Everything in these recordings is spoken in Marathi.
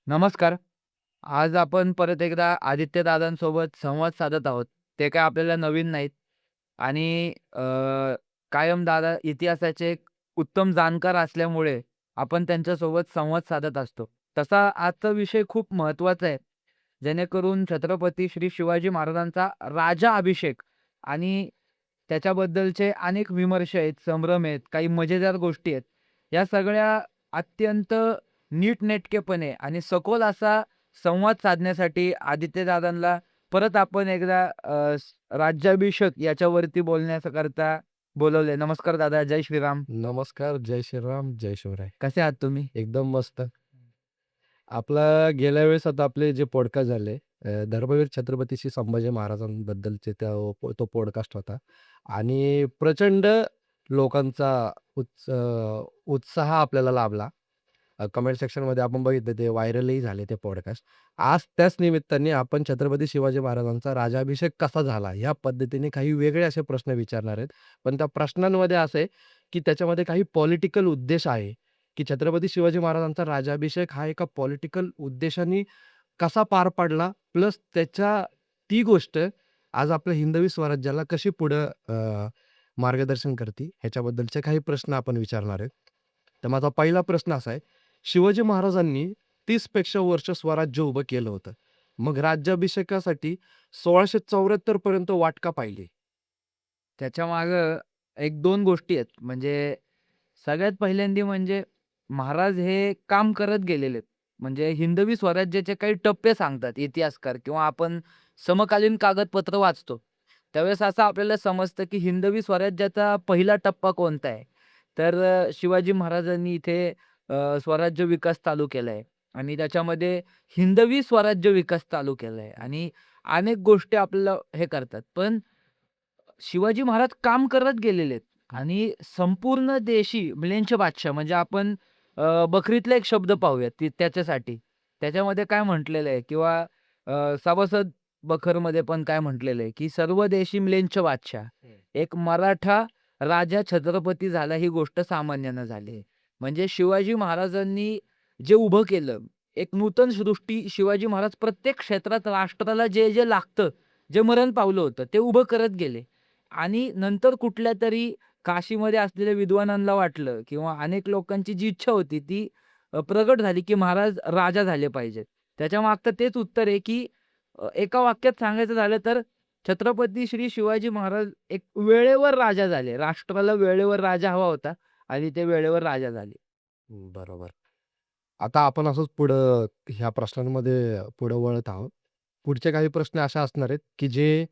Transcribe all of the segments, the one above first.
नमस्कार. आज आपण परत एकदा आदित्यदादांसोबत संवाद साधत आहोत. ते काय आपल्याला नवीन नाहीत आणि कायम दादा इतिहासाचे एक उत्तम जाणकार असल्यामुळे आपण त्यांच्यासोबत संवाद साधत असतो. तसा आजचा विषय खूप महत्त्वाचा आहे. जेणेकरून छत्रपती श्री शिवाजी महाराजांचा राजा अभिषेक आणि त्याच्याबद्दलचे अनेक विमर्श आहेत, संभ्रम आहेत, काही मजेदार गोष्टी आहेत. या सगळ्या अत्यंत नीटनेटकेपणे आणि सखोल असा संवाद साधण्यासाठी आदित्यदादांना परत आपण एकदा राज्याभिषेक याच्यावरती बोलण्याकरता बोलवले. नमस्कार दादा. जय श्रीराम. नमस्कार. जय श्रीराम, जय शिवराय. कसे आहात तुम्ही? एकदम मस्त. आपला गेल्या वेळेस आता आपले जे पॉडकास्ट झाले धर्मवीर छत्रपती श्री संभाजी महाराजांबद्दलचे तो पॉडकास्ट होता आणि प्रचंड लोकांचा उत्साह आपल्याला लाभला. कमेंट सेक्शनमध्ये आपण बघितलं ते व्हायरलही झाले ते पॉडकास्ट. आज त्याच निमित्ताने आपण छत्रपती शिवाजी महाराजांचा राज्याभिषेक कसा झाला, ह्या पद्धतीने काही वेगळे असे प्रश्न विचारणार आहेत. पण त्या प्रश्नांमध्ये असं आहे, की त्याच्यामध्ये काही पॉलिटिकल उद्देश आहे, की छत्रपती शिवाजी महाराजांचा राज्याभिषेक हा एका पॉलिटिकल उद्देशाने कसा पार पडला, प्लस ती गोष्ट आज आपल्या हिंदवी स्वराज्याला कशी पुढं मार्गदर्शन करते, ह्याच्याबद्दलचे काही प्रश्न आपण विचारणार आहेत. तर माझा पहिला प्रश्न असा आहे, शिवाजी महाराजांनी 30 पेक्षा वर्ष स्वराज्य उभं केलं होतं. मग राज्याभिषेकासाठी 1674 पर्यंत वाट का पाहिली? त्याच्यामागं 1-2 गोष्टी आहेत. म्हणजे सगळ्यात पहिल्यांदा म्हणजे महाराज हे काम करत गेलेले आहेत. म्हणजे हिंदवी स्वराज्याचे काही टप्पे सांगतात इतिहासकार किंवा आपण समकालीन कागदपत्र वाचतो. त्यावेळेस असं आपल्याला समजतं, की हिंदवी स्वराज्याचा पहिला टप्पा कोणता आहे? तर शिवाजी महाराजांनी इथे स्वराज्य विकास चालू केलाय आणि त्याच्यामध्ये हिंदवी स्वराज्य विकास चालू केलाय आणि अनेक गोष्टी आपल्याला हे करतात. पण शिवाजी महाराज काम करत गेलेले आहेत आणि संपूर्ण देशी म्लेंछ बादशाह म्हणजे आपण बकरीतला एक शब्द पाहूयात त्याच्यासाठी. त्याच्यामध्ये काय म्हटलेलं आहे किंवा सभासद बखरमध्ये पण काय म्हटलेलं आहे, की "सर्व देशी म्लेंछ बादशाह, हं. एक मराठा राजा छत्रपती झाला ही गोष्ट सामान्य झाली." म्हणजे शिवाजी महाराजांनी जे उभं केलं, एक नूतन सृष्टी शिवाजी महाराज प्रत्येक क्षेत्रात राष्ट्राला जे लागतं, जे मरण पावलं होतं, ते उभं करत गेले. आणि नंतर कुठल्यातरी काशीमध्ये असलेल्या विद्वानांना वाटलं किंवा अनेक लोकांची जी इच्छा होती ती प्रगट झाली, की महाराज राजा झाले पाहिजेत. त्याच्यामागचं तेच उत्तर आहे, की एका वाक्यात सांगायचं झालं तर छत्रपती श्री शिवाजी महाराज एक वेळेवर राजा झाले. राष्ट्राला वेळेवर राजा हवा होता आणि ते वेळेवर राजा झाले. बरोबर. आता आपण असंच पुढं ह्या प्रश्नांमध्ये पुढं वळत आहोत. पुढचे काही प्रश्न असे असणार आहेत, की जे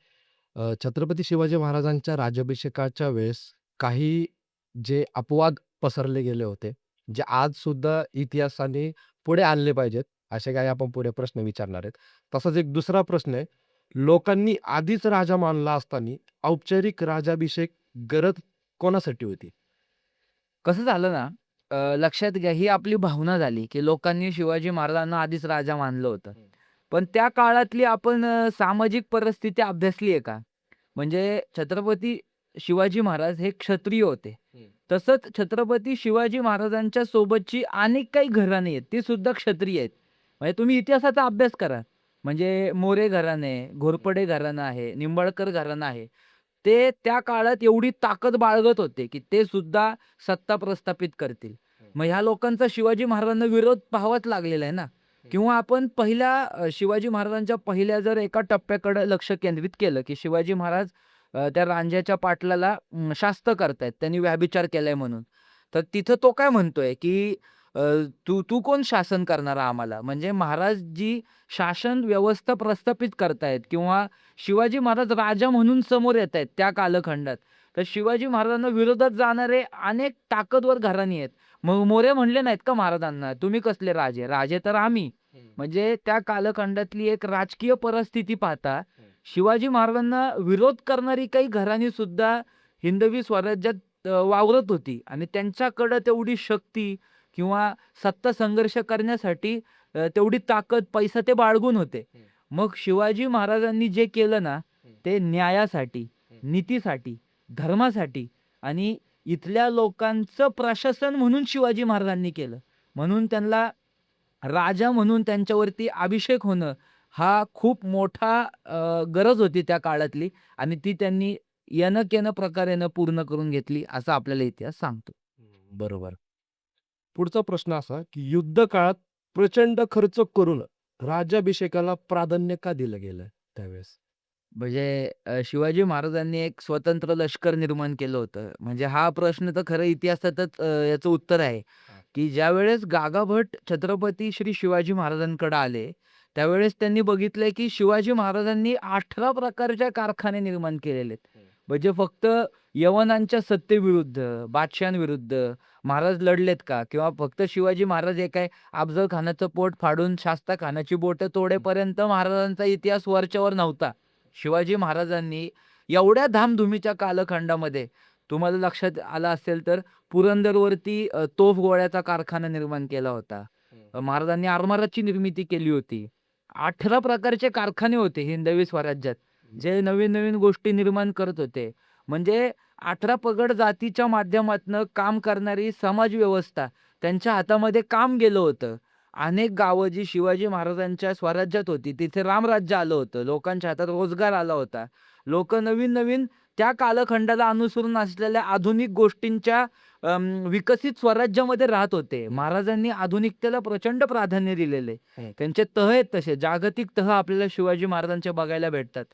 छत्रपती शिवाजी महाराजांच्या राज्याभिषेकाच्या वेळेस काही जे अपवाद पसरले गेले होते, जे आजसुद्धा इतिहासाने पुढे आणले पाहिजेत, असे काही आपण पुढे प्रश्न विचारणार आहेत. तसाच एक दुसरा प्रश्न आहे, लोकांनी आधीच राजा मानला असताना औपचारिक राज्याभिषेक गरज कोणासाठी होती? कसं झालं ना, लक्षात घ्या ही आपली भावना झाली, की लोकांनी शिवाजी महाराजांना आधीच राजा मानलं होतं. हं. पण त्या काळातली आपण सामाजिक परिस्थिती अभ्यासली आहे का? म्हणजे छत्रपती शिवाजी महाराज हे क्षत्रिय होते. हं. तसंच छत्रपती शिवाजी महाराजांच्या सोबतची अनेक काही घराणी आहेत, ती सुद्धा क्षत्रिय आहेत. म्हणजे तुम्ही इतिहासाचा अभ्यास करा. म्हणजे मोरे घराणे, घोरपडे घराणं आहे, निंबाळकर घराणं आहे. ते त्या काळात एवढी ताकद बाळगत होते, की ते सुद्धा सत्ता प्रस्थापित करतील. हं. मग ह्या लोकांचा शिवाजी महाराजांना विरोध पाहावाच लागलेला आहे ना. हं. किंवा आपण पहिल्या शिवाजी महाराजांच्या पहिल्या जर एका टप्प्याकडे लक्ष केंद्रित केलं, की शिवाजी महाराज त्या रांझ्याच्या पाटलाला शास्त करतायत. त्यांनी व्यभिचार केलाय म्हणून. तर तिथं तो काय म्हणतोय, की अ, "तू तू कोण शासन करणारा आम्हाला?" म्हणजे महाराज जी शासन व्यवस्था प्रस्थापित करतायत किंवा शिवाजी महाराज राजा म्हणून समोर येतायत त्या कालखंडात. तर शिवाजी महाराजांना विरोधात जाणारे अनेक ताकदवर घराणी आहेत. मग मोरे म्हणले नाहीत का महाराजांना, "तुम्ही कसले राजे? राजे तर आम्ही." हं. म्हणजे त्या कालखंडातली एक राजकीय परिस्थिती पाहता हं. शिवाजी महाराजांना विरोध करणारी काही घराणी सुद्धा हिंदवी स्वराज्यात वावरत होती आणि त्यांच्याकडं तेवढी शक्ती किंवा सत्ता संघर्ष करण्यासाठी तेवढी ताकद, पैसा ते बाळगून होते. हं. मग शिवाजी महाराजांनी जे केलं ना, हं. ते न्यायासाठी, हं. नीतीसाठी, धर्मासाठी आणि इथल्या लोकांचं प्रशासन म्हणून शिवाजी महाराजांनी केलं. म्हणून त्यांना राजा म्हणून त्यांच्यावरती अभिषेक होणं हा खूप मोठा गरज होती त्या काळातली आणि ती त्यांनी यन-केन प्रकारेनं पूर्ण करून घेतली असं आपल्याला इतिहास सांगतो. बरोबर. पुढचा प्रश्न असा, की युद्ध काळात प्रचंड खर्च करून राज्याभिषेकाला प्राधान्य का दिलं गेलं त्यावेळेस? म्हणजे शिवाजी महाराजांनी एक स्वतंत्र लष्कर निर्माण केलं होतं. म्हणजे हा प्रश्न तर खरं इतिहासातच याचं उत्तर आहे, हां. की ज्यावेळेस गागाभट छत्रपती श्री शिवाजी महाराजांकडे आले, त्यावेळेस त्यांनी बघितलंय, की शिवाजी महाराजांनी 18 प्रकारचे कारखाने निर्माण केलेले आहेत. हं. म्हणजे फक्त यवनांच्या सत्तेविरुद्ध, बादशहांविरुद्ध महाराज लढलेत का? किंवा फक्त शिवाजी महाराज हे काय अफझल खानाचं पोट फाडून शास्ता खानाची बोटं तोडेपर्यंत महाराजांचा इतिहास वरच्यावर नव्हता. शिवाजी महाराजांनी एवढ्या धामधुमीच्या कालखंडामध्ये तुम्हाला लक्षात आलं असेल तर पुरंदरवरती तोफगोळ्याचा कारखाना निर्माण केला होता. हं. महाराजांनी आरमाराची निर्मिती केली होती. 18 प्रकारचे कारखाने होते हिंदवी स्वराज्यात, जे नवीन-नवीन गोष्टी निर्माण करत होते. म्हणजे 18 पगड जातीच्या माध्यमातनं काम करणारी समाज व्यवस्था त्यांच्या हातामध्ये काम गेलं होतं. अनेक गावं जी शिवाजी महाराजांच्या स्वराज्यात होती, तिथे रामराज्य आलं होतं. लोकांच्या हातात रोजगार आला होता. लोकं नवीन-नवीन त्या कालखंडाला अनुसरून असलेल्या आधुनिक गोष्टींच्या विकसित स्वराज्यामध्ये राहत होते. हं. महाराजांनी आधुनिकतेला प्रचंड प्राधान्य दिलेले. हं. त्यांचे तह आहेत तसे. जागतिक तह आपल्याला शिवाजी महाराजांचे बघायला भेटतात.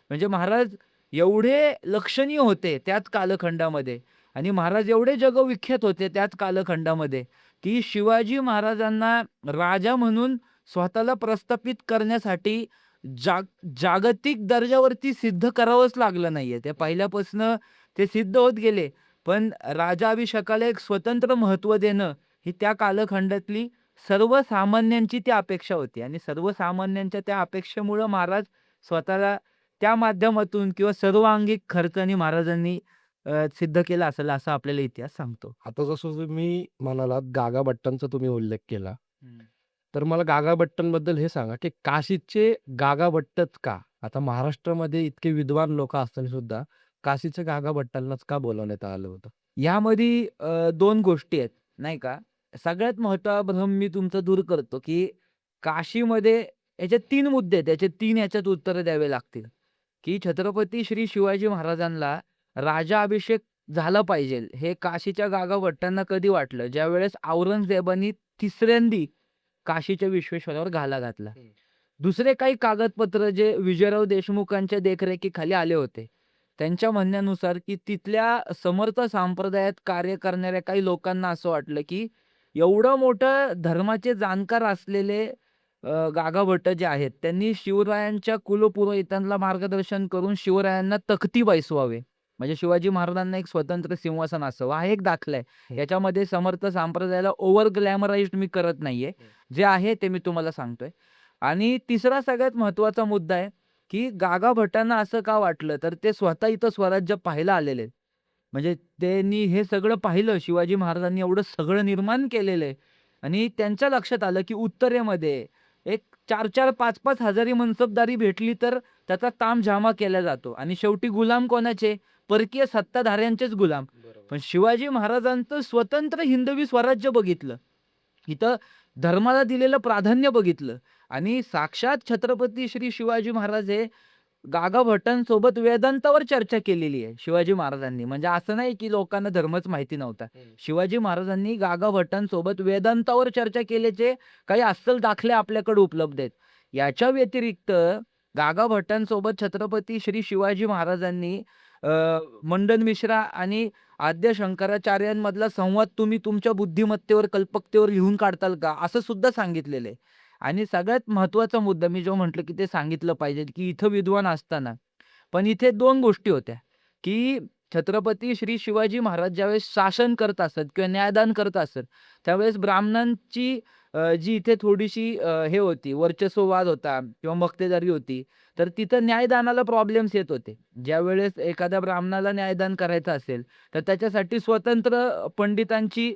म्हणजे महाराज एवढे लक्षणीय होते त्याच कालखंडामध्ये आणि महाराज एवढे जगविख्यात होते त्याच कालखंडामध्ये, की शिवाजी महाराजांना राजा म्हणून स्वतःला प्रस्थापित करण्यासाठी जाग जागतिक दर्जावरती सिद्ध करावंच लागलं नाहीये. ते पहिल्यापासनं ते सिद्ध होत गेले. पण राजाभिषेकाला एक स्वतंत्र महत्त्व देणं ही त्या कालखंडातली सर्वसामान्यांची ती अपेक्षा होती आणि सर्वसामान्यांच्या त्या अपेक्षेमुळं महाराज स्वतःला त्या माध्यमातून किंवा सर्वांगीण खर्चाने महाराजांनी सिद्ध केलं असेल असं आपल्याला इतिहास सांगतो. आता जसं तुम्ही म्हणालात गागाभट्टांचा तुम्ही उल्लेख केला. हं. तर मला गागाभट्टांबद्दल हे सांगा, की काशीचे गागाभट्टच का? आता महाराष्ट्रामध्ये इतके विद्वान लोकं असताना सुद्धा काशीच्या गागाभट्टांनाच का बोलावण्यात आलं होतं? यामध्ये 2 गोष्टी आहेत, नाही का. सगळ्यात मोठा भ्रम मी तुमचा दूर करतो, की काशीमध्ये याचे 3 मुद्दे आहेत. याचे 3 याच्यात उत्तरं द्यावे लागतील, की छत्रपती श्री शिवाजी महाराजांना राजाभिषेक झाला पाहिजे. हे काशीच्या गागाभट्टांना कधी वाटलं, ज्यावेळेस औरंगजेबानी तिसऱ्यांदी काशीच्या विश्वेश्वरावर घाला घातला. हं. दुसरे काही कागदपत्र जे विजयराव देशमुखांच्या देखरेखीखाली आले होते. त्यांच्या म्हणण्यानुसार, की तिथल्या समर्थ संप्रदायात कार्य करणाऱ्या काही लोकांना असं वाटलं, की एवढं मोठं धर्माचे जाणकार असलेले गागाभट्ट जे आहेत, त्यांनी शिवरायांच्या कुलपुरोहितांना मार्गदर्शन करून शिवरायांना तख्ती बैसवावे. म्हणजे शिवाजी महाराजांना एक स्वतंत्र सिंहासन असावं, हा एक दाखला आहे. हं. याच्यामध्ये समर्थ संप्रदायाला ओव्हर ग्लॅमराइज्ड मी करत नाहीये. हं. जे आहे ते मी तुम्हाला सांगतोय. आणि तिसरा सगळ्यात महत्त्वाचा मुद्दा आहे, की गागाभट्टांना असं का वाटलं, तर ते स्वतः इथं स्वराज्य पाहायला आलेले आहेत. म्हणजे त्यांनी हे सगळं पाहिलं, शिवाजी महाराजांनी एवढं सगळं निर्माण केलेलं आहे आणि त्यांच्या लक्षात आलं, की उत्तरेमध्ये एक 4-4, 5-5 हजारी मनसबदारी भेटली तर त्याचा तामझामा केला जातो आणि शेवटी गुलाम कोणाचे? परकीय सत्ताधाऱ्यांचेच गुलाम. बरोबर. पण शिवाजी महाराजांचं स्वतंत्र हिंदवी स्वराज्य बघितलं. इथं धर्माला दिलेलं प्राधान्य बघितलं आणि साक्षात छत्रपती श्री शिवाजी महाराज हे गागाभट्टांसोबत वेदांतावर चर्चा केलेली आहे शिवाजी महाराजांनी. म्हणजे असं नाही की लोकांना धर्मच माहिती नव्हता. हं. शिवाजी महाराजांनी गागाभट्टांसोबत वेदांतावर चर्चा केल्याचे काही अस्सल दाखले आपल्याकडे उपलब्ध आहेत. याच्या व्यतिरिक्त गागाभट्टांसोबत छत्रपती श्री शिवाजी महाराजांनी अ, मंडन मिश्रा आणि आद्य शंकराचार्यांमधला संवाद तुम्ही तुमच्या बुद्धिमत्तेवर, कल्पकतेवर लिहून काढताल का? असं सुद्धा सांगितलेलं आहे. आणि सगळ्यात महत्त्वाचा मुद्दा मी जो म्हटलं, की ते सांगितलं पाहिजे, की इथं विद्वान असताना पण इथे 2 गोष्टी होत्या, की छत्रपती श्री शिवाजी महाराज ज्यावेळेस शासन करत असत किंवा न्यायदान करत असत, त्यावेळेस ब्राह्मणांची जी इथे थोडीशी हे होती, वर्चस्ववाद होता किंवा मक्तेदारी होती. तर तिथं न्यायदानाला प्रॉब्लेम्स येत होते. ज्यावेळेस एखाद्या ब्राह्मणाला न्यायदान करायचं असेल, तर त्याच्यासाठी स्वतंत्र पंडितांची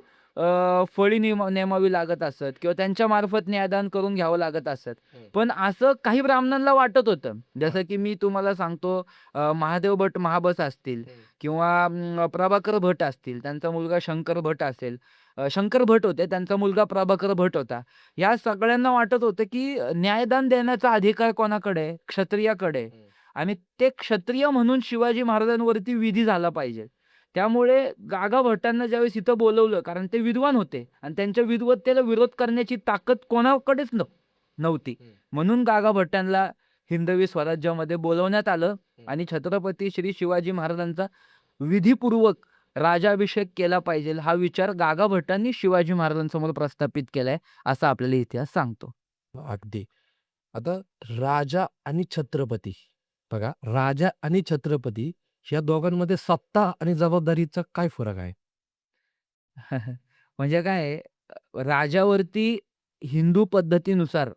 फळी नेमावी लागत असत किंवा त्यांच्यामार्फत न्यायदान करून घ्यावं लागत असत. हं. पण असं काही ब्राह्मणांना वाटत होतं. हां. जसं की मी तुम्हाला सांगतो महादेव भट महाबस असतील हं. किंवा प्रभाकर भट असतील, त्यांचा मुलगा शंकर भट असेल. शंकर भट होते, त्यांचा मुलगा प्रभाकर भट होता. या सगळ्यांना वाटत होतं, की न्यायदान देण्याचा अधिकार कोणाकडे आहे? क्षत्रियाकडे आहे. हं. आणि ते क्षत्रिय म्हणून शिवाजी महाराजांवरती विधी झाला पाहिजे. त्यामुळे गागा भट्टांना ज्यावेळेस इथं बोलावलं, कारण ते विद्वान होते आणि त्यांच्या विद्वत्तेला विरोध करण्याची ताकद कोणाकडेच नव्हती. हं. म्हणून गागा भट्टांना हिंदवी स्वराज्यामध्ये बोलावण्यात आलं हं. आणि छत्रपती श्री शिवाजी महाराजांचा विधिपूर्वक राज्याभिषेक केला पाहिजे हा विचार गागा भट्टांनी शिवाजी महाराजांसमोर प्रस्थापित केलाय, असा आपल्याला इतिहास सांगतो. अगदी. आता राजा आणि छत्रपती. बघा, राजा आणि छत्रपती ह्या दोघांमध्ये सत्ता आणि जबाबदारीचा काय फरक आहे? म्हणजे काय आहे, राजावरती हिंदू पद्धतीनुसार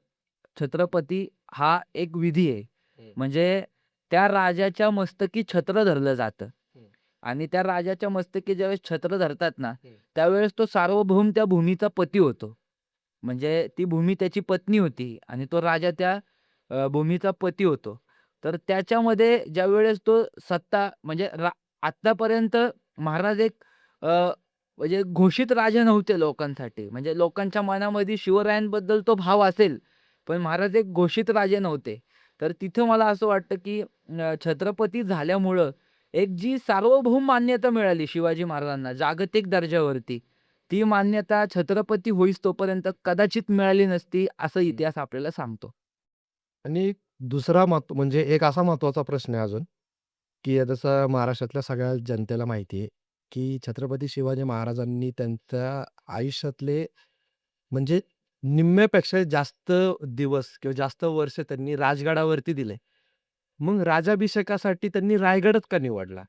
छत्रपती हा एक विधी आहे. हं. म्हणजे त्या राजाच्या मस्तकी छत्र धरलं जातं हं. आणि त्या राजाच्या मस्तकी ज्यावेळेस छत्र धरतात ना, हं. त्यावेळेस तो सार्वभौम त्या भूमीचा पती होतो. म्हणजे ती भूमी त्याची पत्नी होती आणि तो राजा त्या भूमीचा पती होतो. तर त्याच्यामध्ये ज्यावेळेस तो सत्ता म्हणजे आत्तापर्यंत महाराज एक अ, म्हणजे घोषित राजे नव्हते लोकांसाठी. म्हणजे लोकांच्या मनामध्ये शिवरायांबद्दल तो भाव असेल, पण महाराज एक घोषित राजे नव्हते. तर तिथं मला असं वाटतं, की छत्रपती झाल्यामुळं एक जी सार्वभौम मान्यता मिळाली शिवाजी महाराजांना जागतिक दर्जावरती, ती मान्यता छत्रपती होईस तोपर्यंत कदाचित मिळाली नसती, असं हं. इतिहास आपल्याला सांगतो. आणि दुसरा म्हणजे एक असा महत्त्वाचा प्रश्न आहे अजून, की जसं महाराष्ट्रातल्या सगळ्या जनतेला माहिती आहे, की छत्रपती शिवाजी महाराजांनी त्यांच्या आयुष्यातले म्हणजे निम्म्यापेक्षा जास्त दिवस किंवा जास्त वर्ष त्यांनी राजगडावरती दिले. मग राज्याभिषेकासाठी त्यांनी रायगडच का निवडला?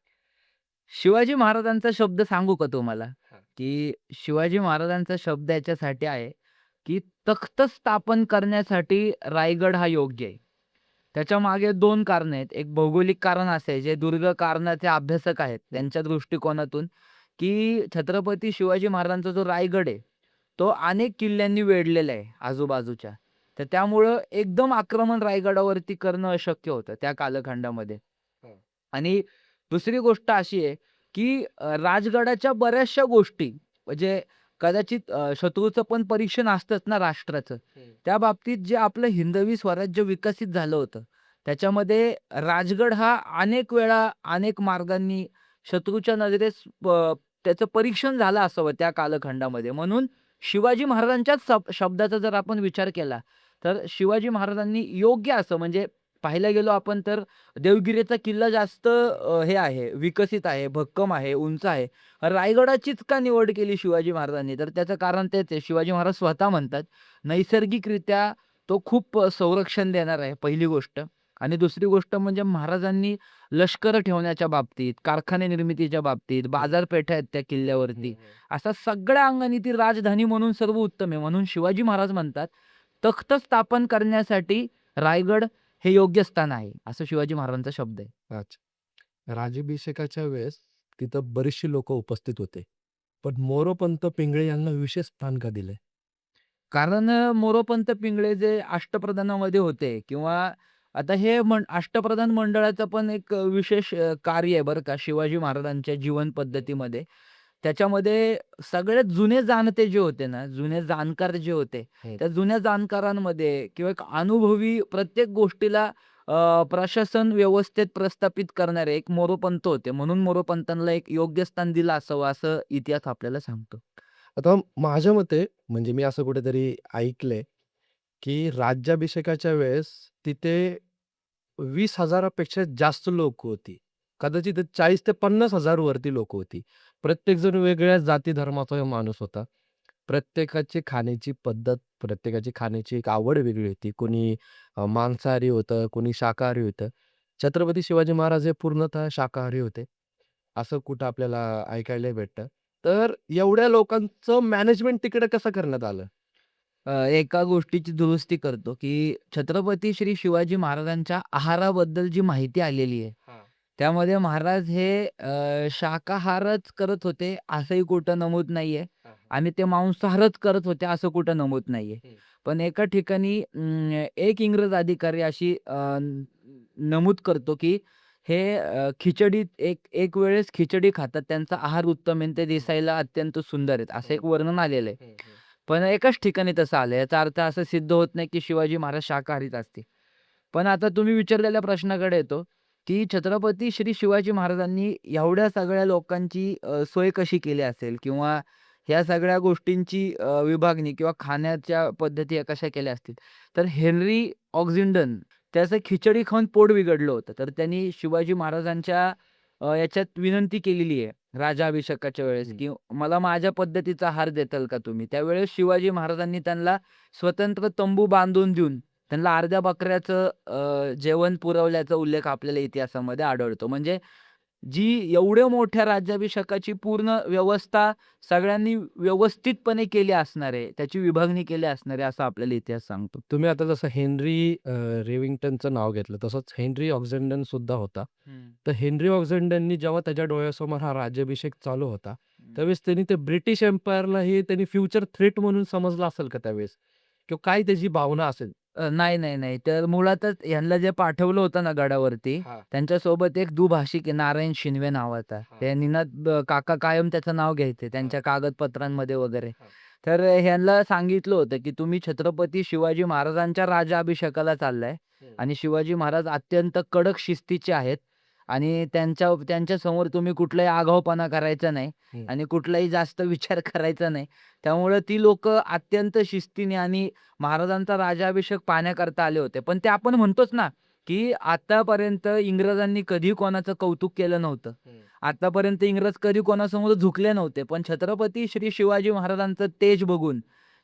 शिवाजी महाराजांचा शब्द सांगू का तुम्हाला? हां. की शिवाजी महाराजांचा शब्द याच्यासाठी आहे, की तख्त स्थापन करण्यासाठी रायगड हा योग्य आहे. त्याच्यामागे 2 कारणं आहेत. एक भौगोलिक कारण असं आहे, जे दुर्ग कारणाचे अभ्यासक आहेत, हं. त्यांच्या दृष्टिकोनातून, की छत्रपती शिवाजी महाराजांचा जो रायगड आहे, तो अनेक किल्ल्यांनी वेढलेला आहे आजूबाजूच्या. तर त्यामुळं एकदम आक्रमण रायगडावरती करणं अशक्य होतं त्या कालखंडामध्ये. हां. आणि दुसरी गोष्ट अशी आहे, की राजगडाच्या बऱ्याचशा गोष्टी म्हणजे कदाचित शत्रूचं पण परीक्षण असतंच ना राष्ट्राचं. हं. त्या बाबतीत जे आपलं हिंदवी स्वराज्य विकसित झालं होतं, त्याच्यामध्ये राजगड हा अनेक वेळा, अनेक मार्गांनी शत्रूच्या नजरेस त्याचं परीक्षण झालं असावं त्या कालखंडामध्ये. म्हणून शिवाजी महाराजांच्याच शब्दाचा जर आपण विचार केला, तर शिवाजी महाराजांनी योग्य असं म्हणजे पाहायला गेलो आपण तर देवगिरीचा किल्ला जास्त हे आहे, विकसित आहे, भक्कम आहे, उंच आहे. रायगडाचीच का निवड केली शिवाजी महाराजांनी? तर त्याचं कारण तेच आहे. शिवाजी महाराज स्वतः म्हणतात, नैसर्गिकरित्या तो खूप संरक्षण देणार आहे, पहिली गोष्ट. आणि दुसरी गोष्ट म्हणजे महाराजांनी लष्कर ठेवण्याच्या बाबतीत, कारखाने निर्मितीच्या बाबतीत, बाजारपेठा आहेत त्या हं. किल्ल्यावरती. हं. असा सगळ्या अंगाने ती राजधानी म्हणून सर्वोत्तम आहे. म्हणून शिवाजी महाराज म्हणतात, तख्त स्थापन करण्यासाठी रायगड हे योग्य स्थान आहे, असं शिवाजी महाराजांचा शब्द आहे. अच्छा. राज्याभिषेकाच्या वेळेस तिथं बरीचशी लोकं उपस्थित होते. पण मोरोपंत पिंगळे यांना विशेष स्थान का दिले? कारण मोरोपंत पिंगळे जे अष्टप्रधानामध्ये होते किंवा आता हे अष्टप्रधान मंडळाचं पण एक विशेष कार्य आहे बरं का शिवाजी महाराजांच्या जीवन हं. पद्धतीमध्ये. त्याच्यामध्ये सगळ्यात जुने जाणते जे होते ना, जुने जाणकार जे होते, हं. त्या जुन्या जाणकारांमध्ये किंवा एक अनुभवी प्रत्येक गोष्टीला प्रशासन व्यवस्थेत प्रस्थापित करणारे एक मोरोपंत होते. म्हणून मोरोपंतांना एक योग्य स्थान दिलं असावं, असं इतिहास आपल्याला सांगतो. आता माझ्या मते म्हणजे मी असं कुठेतरी ऐकलंय, की राज्याभिषेकाच्या वेळेस तिथे 20,000 पेक्षा जास्त लोकं होती. कदाचित 40,000 ते 50,000 वरती लोकं होती. प्रत्येकजण वेगळ्या जाती धर्माचा माणूस होता. प्रत्येकाची खाण्याची पद्धत, प्रत्येकाची खाण्याची एक आवड वेगळी होती. कोणी मांसाहारी होतं, कोणी शाकाहारी होतं. छत्रपती शिवाजी महाराज हे पूर्णतः शाकाहारी होते. असं कुठं आपल्याला ऐकायला भेटतं. तर एवढ्या लोकांचं मॅनेजमेंट तिकडे कसं करण्यात आलं? एका गोष्टीची दुरुस्ती करतो, की छत्रपती श्री शिवाजी महाराजांच्या आहाराबद्दल जी माहिती आलेली आहे, हां. त्यामध्ये महाराज हे शाकाहारच करत होते असंही कुठं नमूद नाहीये हां, हां. आणि ते मांसाहारच करत होते असं कुठं नमूद नाहीये. हं. पण एका ठिकाणी एक इंग्रज अधिकारी अशी नमूद करतो, की हे खिचडी एक एक वेळेस खिचडी खातात. त्यांचा आहार उत्तम आहे आणि ते दिसायला अत्यंत सुंदर आहेत, असं एक वर्णन आलेलं आहे. पण एकाच ठिकाणी तसं आलं. याचा अर्थ असं सिद्ध होत नाही, की शिवाजी महाराज शाकाहारीच असतील. पण आता तुम्ही विचारलेल्या प्रश्नाकडे येतो, की छत्रपती श्री शिवाजी महाराजांनी एवढ्या सगळ्या लोकांची सोय कशी केली असेल किंवा ह्या सगळ्या गोष्टींची विभागणी किंवा खाण्याच्या पद्धती ह्या कशा केल्या असतील. तर हेनरी ऑक्झिंडन त्याचं खिचडी खाऊन पोट बिघडलं होतं. तर त्यांनी शिवाजी महाराजांच्या याच्यात विनंती केलेली आहे राजाभिषेकाच्या वेळेस, की मला माझ्या पद्धतीचा आहार देताल का तुम्ही? त्यावेळेस शिवाजी महाराजांनी त्यांना स्वतंत्र तंबू बांधून देऊन त्यांना अर्ध्या बकऱ्याचं जेवण पुरवल्याचा उल्लेख आपल्याला इतिहासामध्ये आढळतो. म्हणजे जी एवढ्या मोठ्या राज्याभिषेकाची पूर्ण व्यवस्था सगळ्यांनी व्यवस्थितपणे केली असणार आहे, त्याची विभागणी केली असणार आहे, असं आपल्याला इतिहास सांगतो. तुम्ही आता जसं हेनरी रेविंग्टनचं नाव घेतलं, तसंच हेनरी ऑक्झेंडन सुद्धा होता. तर हेनरी ऑक्झेंडननी जेव्हा त्याच्या डोळ्यासमोर हा राज्याभिषेक चालू होता, त्यावेळेस त्यांनी ते ब्रिटिश एम्पायरलाही त्यांनी फ्युचर थ्रेट म्हणून समजलं असेल का त्यावेळेस? किंवा काय त्याची भावना असेल? नाही, नाही, नाही. तर मुळातच ह्यांना जे पाठवलं होतं ना गडावरती, हां, त्यांच्यासोबत एक दुभाषिक आहे नारायण शिंदे नावाचा. हां, ते निनाद काका कायम त्याचं नाव घ्यायचे हां, त्यांच्या कागदपत्रांमध्ये वगैरे. हां. तर ह्यांना सांगितलं होतं, की तुम्ही छत्रपती शिवाजी महाराजांच्या राज्याभिषेकाला चाललाय आणि शिवाजी महाराज अत्यंत कडक शिस्तीचे आहेत आणि त्यांच्यासमोर तुम्ही कुठलाही आगाऊपणा करायचा नाही हं. आणि कुठलाही जास्त विचार करायचा नाही. त्यामुळं ती लोकं अत्यंत शिस्तीने आणि महाराजांचा राज्याभिषेक पाहण्याकरता आले होते. पण ते आपण म्हणतोच ना, की आतापर्यंत इंग्रजांनी कधी कोणाचं कौतुक केलं नव्हतं. आतापर्यंत इंग्रज कधी कोणासमोर झुकले नव्हते. पण छत्रपती श्री शिवाजी महाराजांचं तेज बघून,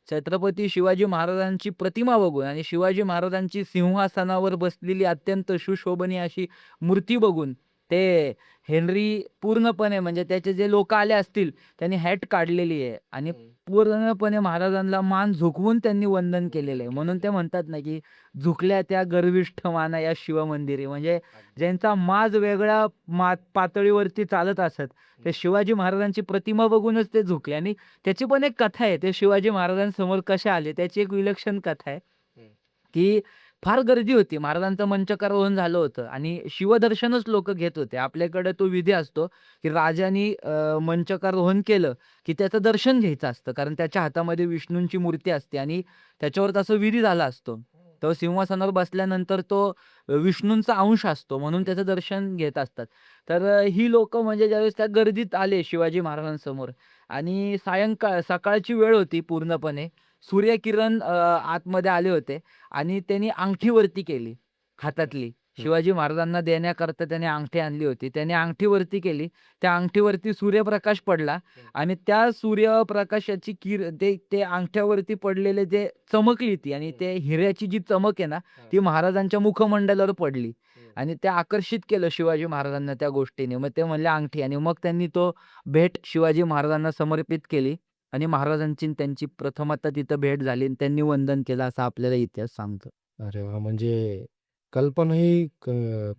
छत्रपती शिवाजी महाराजांची प्रतिमा बघून आणि शिवाजी महाराजांची सिंहासनावर बसलेली अत्यंत सुशोभनीय अशी मूर्ती बघून ते हेनरी पूर्णपणे म्हणजे त्याचे जे लोकं आले असतील, त्यांनी हॅट काढलेली आहे आणि पूर्णपणे महाराजांना मान झुकवून त्यांनी वंदन केलेलं आहे. म्हणून ते म्हणतात ना, की "झुकल्या त्या गर्विष्ठ माना या शिवमंदिरी." म्हणजे ज्यांचा माज वेगळ्या पातळीवरती चालत असत, ते शिवाजी महाराजांची प्रतिमा बघूनच ते झुकले आणि त्याची पण एक कथा आहे. ते शिवाजी महाराजांसमोर कसे आले, त्याची एक विलक्षण कथा आहे. की फार गर्दी होती. महाराजांचं मंचकारोहण झालं होतं आणि शिवदर्शनच लोकं घेत होते. आपल्याकडे तो विधी असतो, की राजांनी मंचकारोहण केलं, की त्याचं दर्शन घ्यायचं असतं. कारण त्याच्या हातामध्ये विष्णूंची मूर्ती असते आणि त्याच्यावर तसा विधी झाला असतो. तो सिंहासनावर बसल्यानंतर तो विष्णूंचा अंश असतो म्हणून त्याचं दर्शन घेत असतात. तर ही लोकं म्हणजे ज्यावेळेस त्या गर्दीत आले शिवाजी महाराजांसमोर आणि सकाळची वेळ होती पूर्णपणे. सूर्यकिरण आतमध्ये आले होते आणि त्यांनी अंगठी वरती केली हातातली. शिवाजी महाराजांना देण्याकरता त्याने अंगठी आणली होती. त्याने अंगठी वरती केली. त्या अंगठीवरती सूर्यप्रकाश पडला आणि त्या सूर्यप्रकाशाची ते ते अंगठ्यावरती पडलेले जे चमकली ती आणि ते हिऱ्याची जी चमक आहे ना, ती महाराजांच्या मुखमंडलावर पडली आणि ते आकर्षित केलं शिवाजी महाराजांना त्या गोष्टीने. मग ते म्हणले अंगठी आणि मग त्यांनी तो भेट शिवाजी महाराजांना समर्पित केली. आणि महाराजांची आणि त्यांची प्रथमतः तिथं भेट झाली आणि त्यांनी वंदन केलं असं आपल्याला इतिहास सांगतो. अरे वाह! म्हणजे कल्पनाही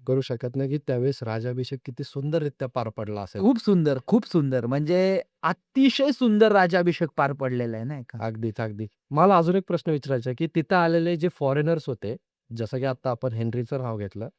करू शकत नाही, की त्यावेळेस राज्याभिषेक किती सुंदररित्या पार पडला असेल. खूप सुंदर, खूप सुंदर म्हणजे अतिशय सुंदर राज्याभिषेक पार पडलेला आहे नाही का? अगदीच, अगदी. मला अजून एक प्रश्न विचारायचा आहे, की तिथं आलेले जे फॉरेनर्स होते, जसं की आता आपण हेनरीचं नाव घेतलं.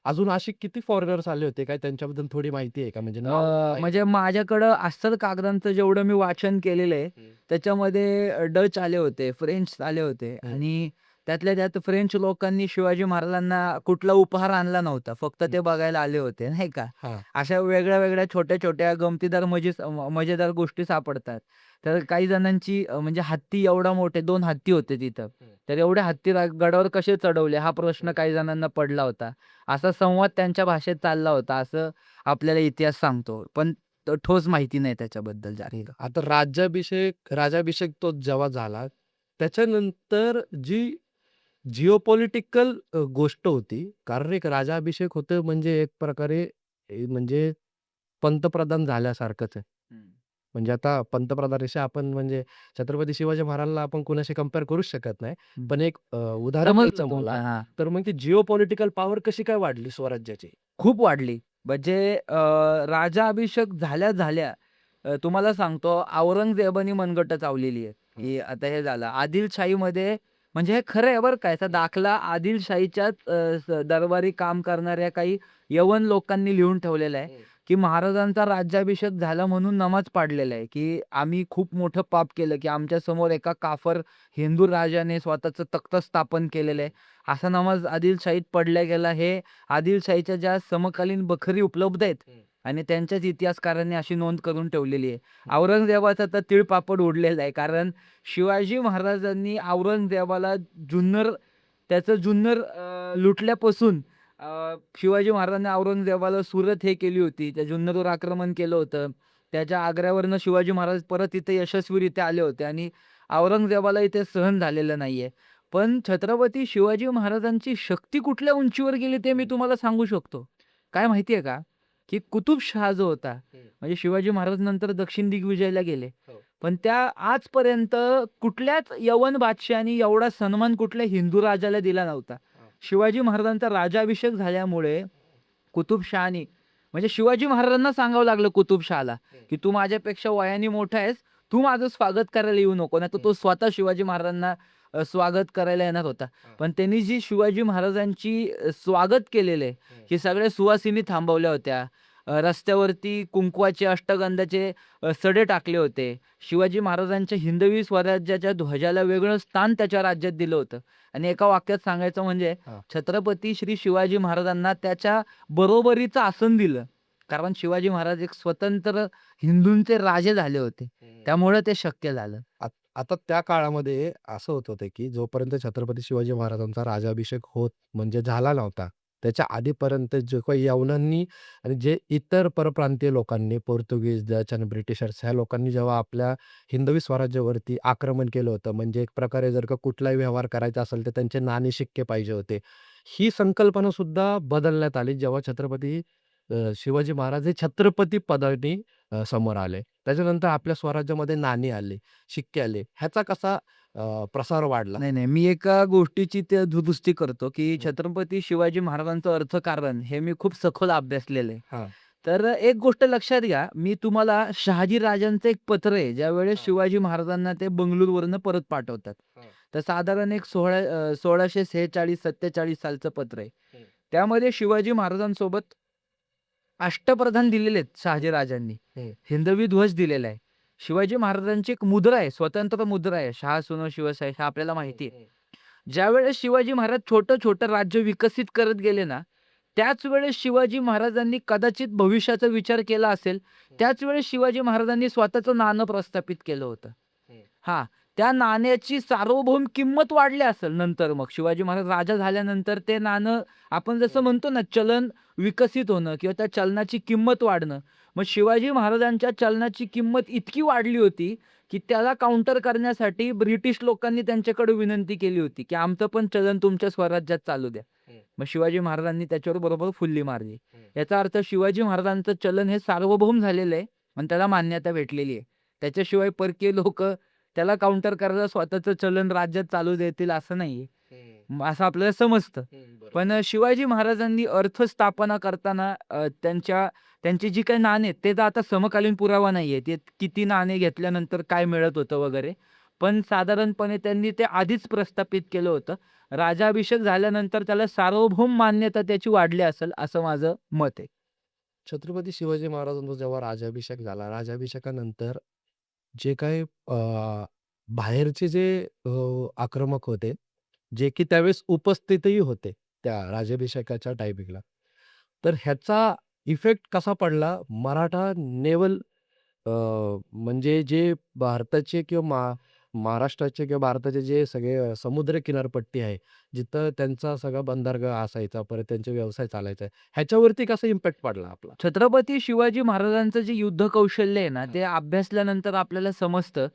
अजून असे किती फॉरेनर्स आले होते? काय त्यांच्याबद्दल थोडी माहिती आहे का? म्हणजे नाव माहिती म्हणजे माझ्याकडं अस्सल कागदांचं जेवढं मी वाचन केलेलं आहे, हं, त्याच्यामध्ये डच आले होते, फ्रेंच आले होते हं, आणि त्यातल्या त्यात फ्रेंच लोकांनी शिवाजी महाराजांना कुठला उपहार आणला नव्हता. फक्त हं. ते बघायला आले होते, नाही का? हां. अशा वेगळ्या-वेगळ्या, छोट्या-छोट्या गमतीदार मजेदार गोष्टी सापडतात. तर काही जणांची म्हणजे हत्ती एवढा मोठे 2 हत्ती होते तिथं. हं, तर एवढे हत्ती गडावर कसे चढवले? हा प्रश्न काही जणांना पडला होता. असा संवाद त्यांच्या भाषेत चालला होता, असं आपल्याला इतिहास सांगतो. पण ठोस माहिती नाही त्याच्याबद्दल जास्त. आता राज्याभिषेक तो जेव्हा झाला, त्याच्यानंतर जी जिओपॉलिटिकल गोष्ट होती. कारण एक राज्याभिषेक होतं म्हणजे एक प्रकारे म्हणजे पंतप्रधान झाल्यासारखंच आहे. म्हणजे आता पंतप्रधानाशी आपण म्हणजे छत्रपती शिवाजी महाराजांना आपण कुणाशी कंपेअर करूच शकत नाही. हं. पण एक उदाहरण समजलं द्यायचं मला, तुमचं. हां. तर मग ती जिओपॉलिटिकल पॉवर कशी काय वाढली स्वराज्याची? खूप वाढली. म्हणजे राजाभिषेक झाल्या-झाल्या तुम्हाला सांगतो औरंगजेबाने मनगटं चावलेली आहे, की आता हे झालं. आदिलशाहीमध्ये म्हणजे हे खरं आहे बरं का. याचा दाखला आदिलशाहीच्याच दरबारी काम करणाऱ्या काही यवन लोकांनी लिहून ठेवलेला आहे, की महाराजांचा राज्याभिषेक झाला म्हणून नमाज पाडलेला आहे, की आम्ही खूप मोठं पाप केलं, की आमच्यासमोर एका काफर हिंदू राजाने स्वतःचं तख्त स्थापन केलेलं आहे. असा नमाज आदिलशाहीत पडला गेला. हे आदिलशाहीच्या ज्या समकालीन बखरी उपलब्ध आहेत आणि त्यांच्याच इतिहासकारांनी अशी नोंद करून ठेवलेली आहे. औरंगजेबाचा तर तीळपापड उडलेला आहे. कारण शिवाजी महाराजांनी औरंगजेबाला जुन्नर त्याचं जुन्नर लुटल्यापासून शिवाजी महाराजांनी औरंगजेबाला सुरत हे केली होती. त्या जुन्नरवर आक्रमण केलं होतं. त्याच्या आग्र्यावरनं शिवाजी महाराज परत इथे यशस्वीरित्या आले होते आणि औरंगजेबाला इथे सहन झालेलं नाहीये. पण छत्रपती शिवाजी महाराजांची शक्ती कुठल्या उंचीवर गेली ते मी तुम्हाला सांगू शकतो. काय माहिती आहे का? की कुतुबशहा जो होता, म्हणजे शिवाजी महाराज नंतर दक्षिण दिग्विजयला गेले. पण त्या आजपर्यंत कुठल्याच यवन बादशहाने एवढा सन्मान कुठल्या हिंदू राजाला दिला नव्हता. शिवाजी महाराजांचा राज्याभिषेक झाल्यामुळे कुतुबशहानी म्हणजे शिवाजी महाराजांना सांगावं लागलं कुतुबशहाला, की "तू माझ्यापेक्षा वयाने मोठा आहेस. तू माझं स्वागत करायला येऊ नको." नाहीतर तो स्वतः शिवाजी महाराजांना स्वागत करायला येणार होता. पण त्यांनी जी शिवाजी महाराजांची स्वागत केलेलं आहे, की सगळ्या सुवासिनी थांबवल्या होत्या. रस्त्यावरती कुंकवाचे, अष्टगंधाचे सडे टाकले होते. शिवाजी महाराजांच्या हिंदवी स्वराज्याच्या ध्वजाला वेगळं स्थान त्याच्या राज्यात दिलं होतं. आणि एका वाक्यात सांगायचं म्हणजे हां. छत्रपती श्री शिवाजी महाराजांना त्याच्या बरोबरीचं आसन दिलं. कारण शिवाजी महाराज एक स्वतंत्र हिंदूंचे राजे झाले होते. त्यामुळं ते शक्य झालं. आता त्या काळामध्ये असं होत होतं, की जोपर्यंत छत्रपती शिवाजी महाराजांचा राज्याभिषेक होत म्हणजे झाला नव्हता, त्याच्या आधीपर्यंत जे काही यवनांनी आणि जे इतर परप्रांतीय लोकांनी, पोर्तुगीज, डच आणि ब्रिटिशर्स ह्या लोकांनी जेव्हा आपल्या हिंदवी स्वराज्यावरती आक्रमण केलं होतं, म्हणजे एक प्रकारे जर का कुठलाही व्यवहार करायचा असेल, तर त्यांचे नाणे शिक्के पाहिजे होते. ही संकल्पना सुद्धा बदलण्यात आली, जेव्हा छत्रपती शिवाजी महाराज हे छत्रपती पदाने समोर आले. त्याच्यानंतर आपल्या स्वराज्यामध्ये नाणी आली, शिक्के आले. ह्याचा कसा प्रसार वाढला? नाही, नाही. मी एका गोष्टीची ते दुरुस्ती करतो, की हं. छत्रपती शिवाजी महाराजांचं अर्थकारण हे मी खूप सखोल अभ्यासलेलं आहे. हां, तर एक गोष्ट लक्षात घ्या, मी तुम्हाला शहाजी राजांचं एक पत्र आहे, ज्यावेळेस हां, शिवाजी महाराजांना ते बंगळुरूवरनं परत पाठवतात. हां. तर साधारण एक 1646-47 सालचं पत्र आहे. हं, त्यामध्ये शिवाजी महाराजांसोबत अष्टप्रधान दिलेले आहेत शहाजी राजांनी. हं, हिंदवी ध्वज दिलेला आहे. शिवाजी महाराजांची एक मुद्रा आहे, स्वतंत्र मुद्रा आहे. शहा सुनो शिवशाही हे आपल्याला हं, माहिती आहे. हं, ज्यावेळेस शिवाजी महाराज छोटं-छोटं राज्य विकसित करत गेले ना, त्याच वेळेस शिवाजी महाराजांनी कदाचित भविष्याचा विचार केला असेल. त्याच वेळेस शिवाजी महाराजांनी स्वतःचं नाणं प्रस्थापित केलं होतं. हं, हां, त्या नाण्याची सार्वभौम किंमत वाढली असेल नंतर मग शिवाजी महाराज राजा झाल्यानंतर ते नाणं आपण जसं हं, म्हणतो ना, चलन विकसित होणं किंवा त्या चलनाची किंमत वाढणं. मग शिवाजी महाराजांच्या चलनाची किंमत इतकी वाढली होती, की त्याला काउंटर करण्यासाठी ब्रिटिश लोकांनी त्यांच्याकडे विनंती केली होती, की आमचं पण चलन तुमच्या स्वराज्यात चालू द्या. हं, मग शिवाजी महाराजांनी त्याच्यावर बरोबर फुल्ली मारली. हं. याचा अर्थ शिवाजी महाराजांचं चलन हे सार्वभौम झालेलं आहे आणि त्याला मान्यता भेटलेली आहे. त्याच्याशिवाय परकीय लोकं त्याला काउंटर करायला स्वतःचं चलन राज्यात चालू देतील असं नाहीये. असं आपल्याला समजतं. बरोबर. पण शिवाजी महाराजांनी अर्थस्थापना करताना त्यांची जी काही नाणी आहेत, ते तर आता समकालीन पुरावा नाहीये. ते किती नाणे घेतल्यानंतर काय मिळत होतं वगैरे. पण साधारणपणे त्यांनी ते आधीच प्रस्थापित केलं होतं. राज्याभिषेक झाल्यानंतर त्याला सार्वभौम मान्यता त्याची वाढली असेल, असं माझं मत आहे. छत्रपती शिवाजी महाराजांचा जेव्हा राज्याभिषेक झाला, राज्याभिषेकानंतर जे काही बाहेरचे जे आक्रमक होते, जे की त्यावेळेस उपस्थितही होते त्या राज्याभिषेकाच्या टायमिंगला. तर ह्याचा इफेक्ट कसा पडला मराठा नेव्हल म्हणजे जे भारताचे किंवा महाराष्ट्राचे किंवा भारताचे जे सगळे समुद्र किनारपट्टी आहे, जिथं त्यांचा सगळा बंदरगाह असायचा, परत त्यांचे व्यवसाय चालायचा. ह्याच्यावरती कसा इम्पॅक्ट पडला आपला? छत्रपती शिवाजी महाराजांचं जे युद्ध कौशल्य आहे ना, हां, ते अभ्यासल्यानंतर आपल्याला समजतं,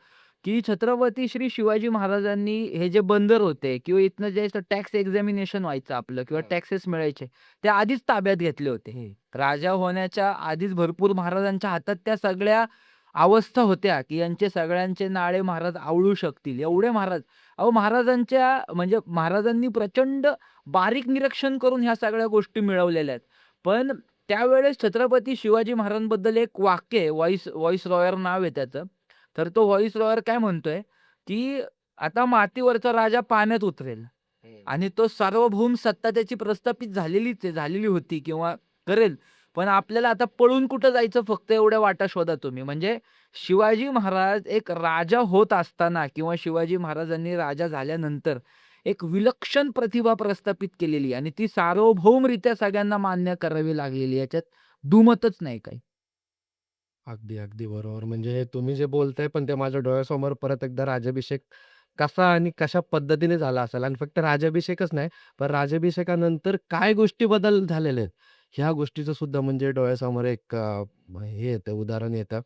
की छत्रपती श्री शिवाजी महाराजांनी हे जे बंदर होते किंवा इथनं जे टॅक्स एक्झामिनेशन व्हायचं आपलं किंवा हां. टॅक्सेस मिळायचे, ते आधीच ताब्यात घेतले होते. हं, राजा होण्याच्या आधीच भरपूर महाराजांच्या हातात त्या सगळ्या अवस्था होत्या, की यांचे सगळ्यांचे नाळे महाराज आवळू शकतील. एवढे महाराज अहो महाराजांच्या म्हणजे महाराजांनी प्रचंड बारीक निरीक्षण करून ह्या सगळ्या गोष्टी मिळवलेल्या आहेत. पण त्यावेळेस छत्रपती शिवाजी महाराजांबद्दल एक वाक्य आहे, व्हॉईसरॉयर नाव आहे त्याचं. तर तो व्हॉईसरॉयर काय म्हणतोय, की आता मातीवरचा राजा पाण्यात उतरेल आणि तो सार्वभौम सत्ता त्याची प्रस्थापित झालेलीच आहे, झालेली होती किंवा करेल. पण आपल्याला आता पळून कुठं जायचं फक्त एवढ्या वाटा शोधा तुम्ही. म्हणजे शिवाजी महाराज एक राजा होत असताना किंवा शिवाजी महाराजांनी राजा झाल्यानंतर एक विलक्षण प्रतिभा प्रस्थापित केलेली आणि ती सार्वभौमरित्या सगळ्यांना मान्य करावी लागलेली. याच्यात दुमतच नाही काही. अगदी, अगदी बरोबर. म्हणजे तुम्ही जे बोलताय पण ते माझ्या डोळ्यासमोर परत एकदा राज्याभिषेक कसा आणि कशा पद्धतीने झाला असेल आणि फक्त राज्याभिषेकच नाही, पण राज्याभिषेकानंतर काय गोष्टी बदल झालेले आहेत, ह्या गोष्टीचं सुद्धा म्हणजे डोळ्यासमोर एक हे येतं, उदाहरण येतं.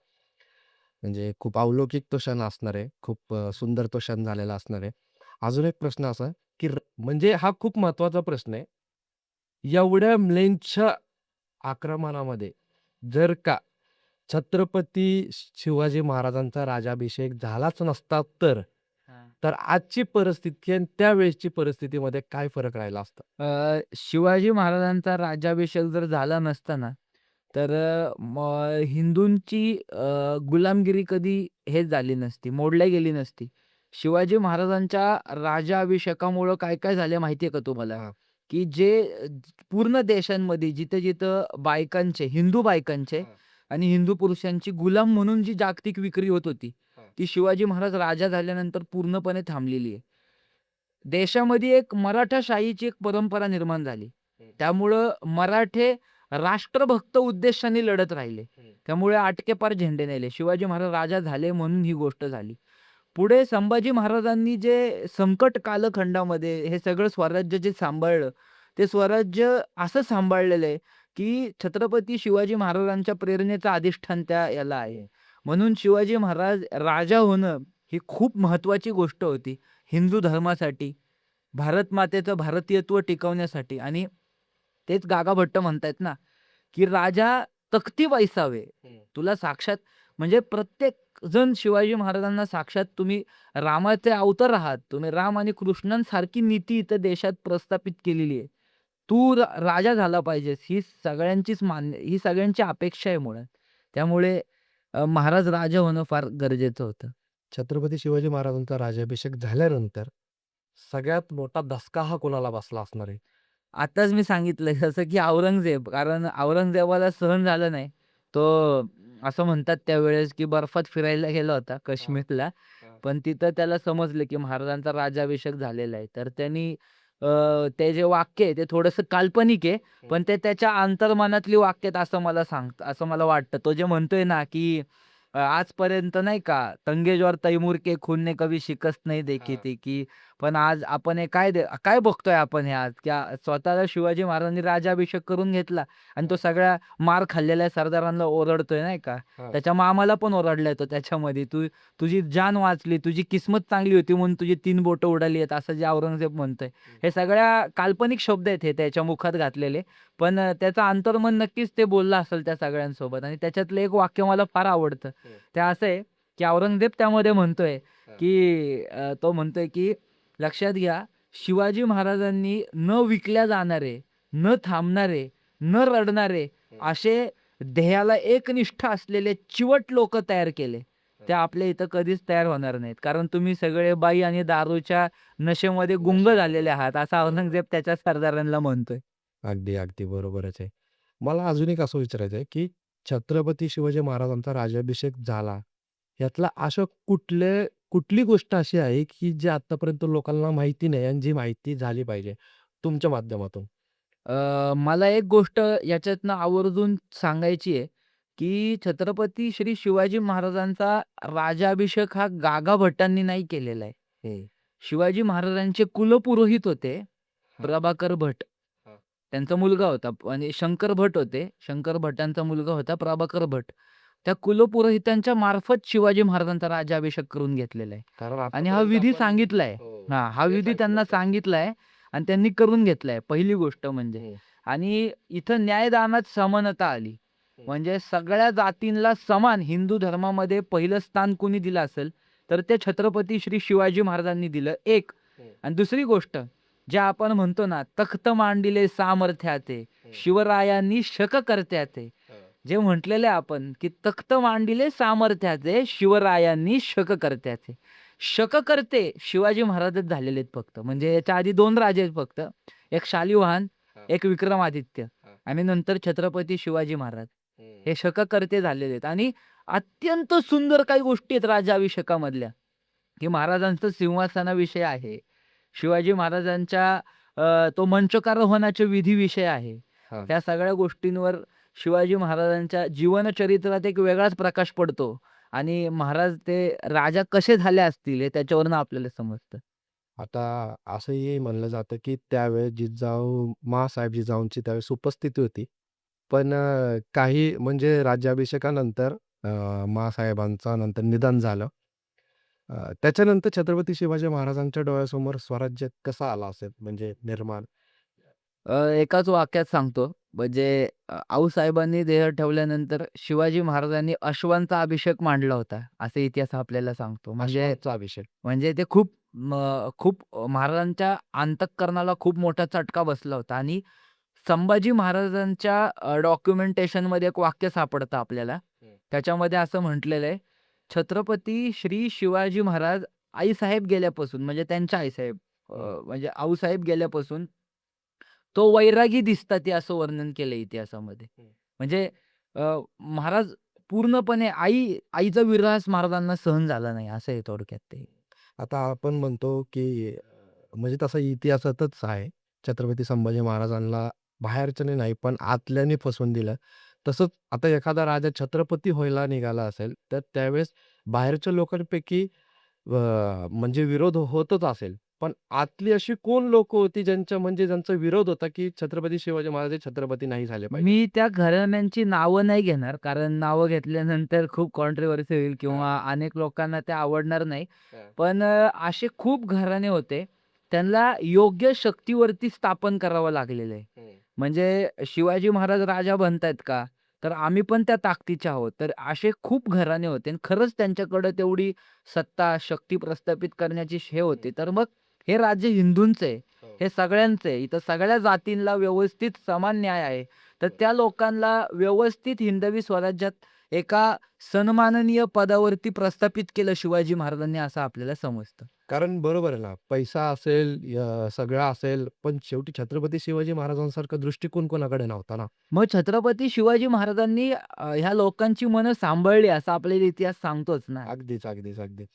म्हणजे खूप अलौकिक तो क्षण असणार आहे. खूप सुंदर तो क्षण झालेला असणार आहे. अजून एक प्रश्न असा, की म्हणजे हा खूप महत्त्वाचा प्रश्न आहे. एवढ्या म्लेच्छच्या आक्रमणामध्ये जर का छत्रपती शिवाजी महाराजांचा राज्याभिषेक झालाच नसता तर, हां. तर आजची परिस्थिती आणि त्यावेळेसची परिस्थितीमध्ये काय फरक राहिला असता? शिवाजी महाराजांचा राज्याभिषेक जर झाला नसता ना, तर हिंदूंची गुलामगिरी कधी हेच झाली नसती, मोडल्या गेली नसती. शिवाजी महाराजांच्या राज्याभिषेकामुळं काय-काय झालं माहिती आहे का तुम्हाला? हां, की जे पूर्ण देशांमध्ये जिथं-जिथं बायकांचे, हिंदू बायकांचे हां, आणि हिंदू पुरुषांची गुलाम म्हणून जी जागतिक विक्री होत होती, हां. ती शिवाजी महाराज राजा झाल्यानंतर पूर्णपणे थांबलेली आहे. देशामध्ये एक मराठाशाहीची एक परंपरा निर्माण झाली. हं, त्यामुळं मराठे राष्ट्रभक्त उद्देशाने लढत राहिले. हं. त्यामुळे आटकेपार झेंडे नेले. शिवाजी महाराज राजा झाले म्हणून ही गोष्ट झाली. पुढे संभाजी महाराजांनी जे संकट कालखंडामध्ये हे सगळं स्वराज्य जे सांभाळलं, ते स्वराज्य असं सांभाळलेलं आहे, की छत्रपती शिवाजी महाराजांच्या प्रेरणेचं अधिष्ठान त्या याला आहे. म्हणून शिवाजी महाराज राजा होणं ही खूप महत्त्वाची गोष्ट होती हिंदू धर्मासाठी, भारत मातेचं भारतीयत्व टिकवण्यासाठी आणि तेच गागा भट्ट म्हणतायत ना, की "राजा तख्ती बैसावे." हं. तुला साक्षात म्हणजे प्रत्येक जण शिवाजी महाराजांना साक्षात तुम्ही रामाचे अवतार आहात. तुम्ही राम आणि कृष्णांसारखी नीती इथं देशात प्रस्थापित केलेली आहे. तू राजा झाला पाहिजेस ही सगळ्यांची अपेक्षा आहे मुळात. त्यामुळे महाराज राजा होणं फार गरजेचं होतं. छत्रपती शिवाजी महाराजांचा राज्याभिषेक झाल्यानंतर सगळ्यात मोठा धसका हा कोणाला बसला असणार आहे? आताच मी सांगितलं जसं की औरंगजेब, कारण औरंगजेबाला सहन झालं नाही. तो असं म्हणतात त्यावेळेस की बर्फात फिरायला गेला होता हां, काश्मीरला. हां. पण तिथं त्याला समजलं की महाराजांचा राज्याभिषेक झालेला आहे. तर त्यांनी अ, ते जे वाक्य आहे ते थोडंसं काल्पनिक आहे. हं. पण ते त्याच्या अंतर्मनातली वाक्य आहेत असं मला वाटतं. तो जे म्हणतोय ना की आजपर्यंत नाही का तंगे जोर तैमूर के खून ने कभी शिकस्त नहीं देखी हां. थी की पण आज आपण हे काय बघतोय आपण हे आज? की स्वतःला शिवाजी महाराजांनी राज्याभिषेक करून घेतला आणि तो हां, सगळ्या मार खाल्लेल्या सरदारांना ओरडतोय नाही का? हां. त्याच्या मामाला पण ओरडलाय तो त्याच्यामध्ये. तुझी जान वाचली, तुझी किस्मत चांगली होती म्हणून तुझी 3 बोटं उडाली आहेत, असं जे औरंगजेब म्हणतोय. हं. हे सगळ्या काल्पनिक शब्द आहेत हे त्याच्या मुखात घातलेले. पण त्याचं अंतर्मन नक्कीच ते बोललं असेल त्या सगळ्यांसोबत आणि त्याच्यातलं एक वाक्य मला फार आवडतं. हं. ते असं आहे, की औरंगजेब त्यामध्ये म्हणतोय, हां. की तो म्हणतोय, की लक्षात घ्या, शिवाजी महाराजांनी न विकल्या जाणारे, न थांबणारे, न रडणारे हं. असे ध्येयाला एकनिष्ठ असलेले चिवट लोकं तयार केले. ते हां. आपल्या इथं कधीच तयार होणार नाहीत. कारण तुम्ही सगळे बाई आणि दारूच्या नशेमध्ये गुंग नशेमध्ये. झालेले आहात, असा बरोबर. औरंगजेब त्याच्या सरदारांना म्हणतोय. अगदी, अगदी बरोबरच आहे. मला अजून एक असं विचारायचं आहे, की छत्रपती शिवाजी महाराजांचा राज्याभिषेक झाला. यातला असं कुठली गोष्ट अशी आहे, की जी आत्तापर्यंत लोकांना माहिती नाही आणि जी माहिती झाली पाहिजे तुमच्या माध्यमातून? मला एक गोष्ट याच्यातनं आवर्जून सांगायची आहे, की छत्रपती श्री शिवाजी महाराजांचा राज्याभिषेक हा गागा भट्टांनी नाही केलेला आहे. हं. शिवाजी महाराजांचे कुलपुरोहित होते हां, प्रभाकर भट. हां. त्यांचा मुलगा होता आणि शंकर भट होते. शंकर भटांचा मुलगा होता प्रभाकर भट. त्या कुलपुरोहितांच्या मार्फत शिवाजी महाराजांचा राज्याभिषेक करून घेतलेला आहे. कारण आणि हा आतापर्यंत विधी आपण सांगितलाय. हो, हां, हा तेच विधी ऐकलं त्यांना होतं. सांगितलाय आणि त्यांनी करून घेतलाय पहिली गोष्ट म्हणजे. हं, आणि इथं न्यायदानात समानता आली. हं, म्हणजे सगळ्या जातींना समान हिंदू धर्मामध्ये पहिलं स्थान कुणी दिलं असेल, तर ते छत्रपती श्री शिवाजी महाराजांनी दिलं एक. हं, आणि दुसरी गोष्ट, जे आपण म्हणतो ना, तख्त मांडिले सामर्थ्याचे, हं. शिवरायांनी शक कर्त्याचे. हां. जे म्हटलेलं आहे आपण, की तख्त मांडिले सामर्थ्याचे, शिवरायांनी शक कर्त्याचे. शककर्ते शिवाजी महाराजच झालेले आहेत फक्त. म्हणजे याच्या आधी 2 राजे आहेत फक्त. एक शालिवाहन, हां, एक विक्रमादित्य हां. आणि नंतर छत्रपती शिवाजी महाराज. हं. हे शककर्ते झालेले आहेत आणि अत्यंत सुंदर काही गोष्टी आहेत राज्याभिषेकामधल्या, की महाराजांचं सिंहासनाविषयी आहे. शिवाजी महाराजांच्या तो मंचकारोहणाचे विधी-विषय आहे. हां. ह्या सगळ्या गोष्टींवर शिवाजी महाराजांच्या जीवनचरित्रात एक वेगळाच प्रकाश पडतो आणि महाराज ते राजा कसे झाले असतील हे त्याच्यावरून आपल्याला समजतं. आता असंही म्हणलं जातं, की त्यावेळेस जिजाऊ माँसाहेब जिजाऊंची त्यावेळेस उपस्थिती होती. पण काही म्हणजे राज्याभिषेकानंतर माँसाहेबांचं नंतर निधन झालं. त्याच्यानंतर छत्रपती शिवाजी महाराजांच्या डोळ्यासमोर स्वराज्य कसं आलं असेल म्हणजे निर्माण? एकाच वाक्यात सांगतो म्हणजे आऊसाहेबांनी देह ठेवल्यानंतर शिवाजी महाराजांनी अश्वांचा अभिषेक मांडला होता, असा इतिहास आपल्याला सांगतो. म्हणजे अश्वांचा अभिषेक. म्हणजे ते खूप महाराजांच्या अंतःकरणाला खूप मोठा चटका बसला होता आणि संभाजी महाराजांच्या डॉक्युमेंटेशनमध्ये एक वाक्य सापडतं आपल्याला. हं. त्याच्यामध्ये असं म्हटलेलं आहे, छत्रपती श्री शिवाजी महाराज आईसाहेब गेल्यापासून म्हणजे त्यांच्या आईसाहेब हं. म्हणजे आऊसाहेब गेल्यापासून तो वैरागी दिसतात हे असं वर्णन केलंय इतिहासामध्ये. हं. म्हणजे महाराज पूर्णपणे आईचा विरह महाराजांना सहन झाला नाही असं आहे थोडक्यात ते. आता आपण म्हणतो, की म्हणजे तसा इतिहासातच आहे. छत्रपती संभाजी महाराजांना बाहेरच्याने नाही, पण आतल्याने फसवून दिलं. तसंच आता एखादा राजा छत्रपती व्हायला निघाला असेल, तर त्यावेळेस बाहेरच्या लोकांपैकी म्हणजे विरोध होतच असेल. पण आतली अशी कोण लोकं होती ज्यांचा विरोध होता, की छत्रपती शिवाजी महाराज हे छत्रपती नाही झाले पाहिजे? मी त्या घराण्यांची नावं नाही घेणार, कारण नावं घेतल्यानंतर खूप कॉन्ट्रोव्हर्सी होईल हां, किंवा अनेक लोकांना ते आवडणार नाही. हां. पण असे खूप घराणे होते, त्यांना योग्य शक्तीवरती स्थापन करावं लागलेलं आहे. हं. म्हणजे शिवाजी महाराज राजा बनतायत का? तर आम्ही पण त्या ताकदीचे आहोत. तर असे खूप घराणे होते आणि खरंच त्यांच्याकडे तेवढी सत्ता, शक्ती प्रस्थापित करण्याची हे होती. तर मग हे राज्य हिंदूंचं आहे. हो. हे सगळ्यांचं आहे. इथं सगळ्या जातींना व्यवस्थित समान न्याय आहे. तर त्या लोकांना व्यवस्थित हिंदवी स्वराज्यात एका सन्माननीय पदावरती प्रस्थापित केलं शिवाजी महाराजांनी असं आपल्याला समजतं. कारण बरोबर आहे ना, पैसा असेल, सगळं असेल, पण शेवटी छत्रपती शिवाजी महाराजांसारखा दृष्टिकोन कोणाकडे नव्हता ना. मग छत्रपती शिवाजी महाराजांनी ह्या लोकांची मनं सांभाळली असा आपल्याला इतिहास सांगतोच ना. अगदीच, अगदीच, अगदीच.